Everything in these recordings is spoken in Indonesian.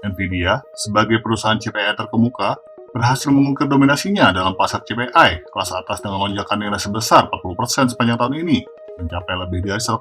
Nvidia, sebagai perusahaan chip AI terkemuka, berhasil mengukir dominasinya dalam pasar chip AI kelas atas dengan lonjakan nilai sebesar 40% sepanjang tahun ini, mencapai lebih dari 1,7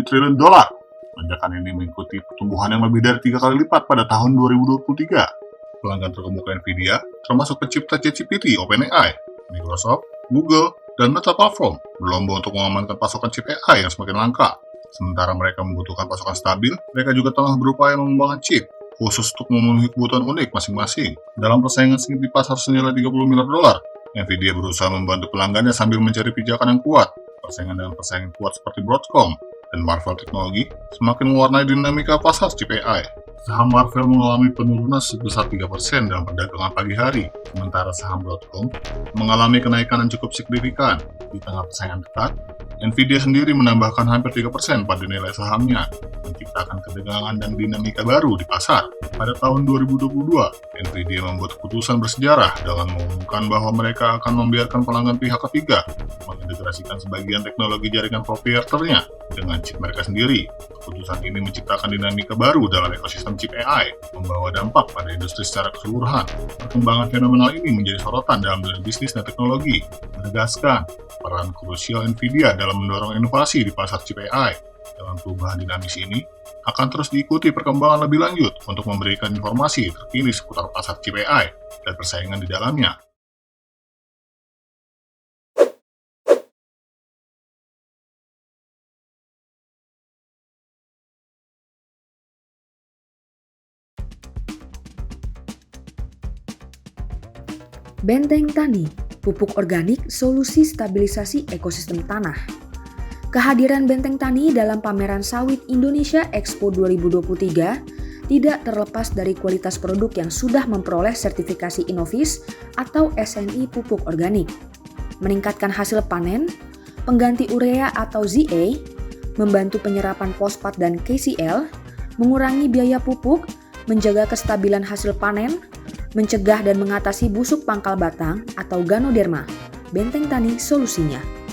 triliun dolar. Lonjakan ini mengikuti pertumbuhan yang lebih dari 3 kali lipat pada tahun 2023. Pelanggan terkemuka Nvidia, termasuk pencipta ChatGPT OpenAI, Microsoft, Google, dan Meta Platform, berlomba untuk mengamankan pasokan chip AI yang semakin langka. Sementara mereka membutuhkan pasokan stabil, mereka juga tengah berupaya mengembangkan chip khusus untuk memenuhi kebutuhan unik masing-masing. Dalam persaingan sengit di pasar senilai 30 miliar dolar, Nvidia berusaha membantu pelanggannya sambil mencari pijakan yang kuat. Persaingan dengan pesaing kuat seperti Broadcom dan Marvell Technology semakin mewarnai dinamika pasar chip AI. Saham Marvell mengalami penurunan sebesar 3% dalam perdagangan pagi hari, sementara saham Broadcom mengalami kenaikan yang cukup signifikan. Di tengah persaingan ketat, Nvidia sendiri menambahkan hampir 3% pada nilai sahamnya, menciptakan ketegangan dan dinamika baru di pasar. Pada tahun 2022, Nvidia membuat keputusan bersejarah dengan mengumumkan bahwa mereka akan membiarkan pelanggan pihak ketiga mengintegrasikan sebagian teknologi jaringan proprietornya dengan chip mereka sendiri. Keputusan ini menciptakan dinamika baru dalam ekosistem chip AI, membawa dampak pada industri secara keseluruhan. Perkembangan fenomenal ini menjadi sorotan dalam dunia bisnis dan teknologi, menegaskan peran krusial Nvidia dalam mendorong inovasi di pasar chip AI. Dalam perubahan dinamis ini, akan terus diikuti perkembangan lebih lanjut untuk memberikan informasi terkini seputar pasar chip AI dan persaingan di dalamnya. Benteng Tani, pupuk organik solusi stabilisasi ekosistem tanah. Kehadiran Benteng Tani dalam pameran sawit Indonesia Expo 2023 tidak terlepas dari kualitas produk yang sudah memperoleh sertifikasi Innovis atau SNI pupuk organik. Meningkatkan hasil panen, pengganti urea atau ZA, membantu penyerapan fosfat dan KCl, mengurangi biaya pupuk, menjaga kestabilan hasil panen, mencegah dan mengatasi busuk pangkal batang atau Ganoderma. Benteng Tani solusinya.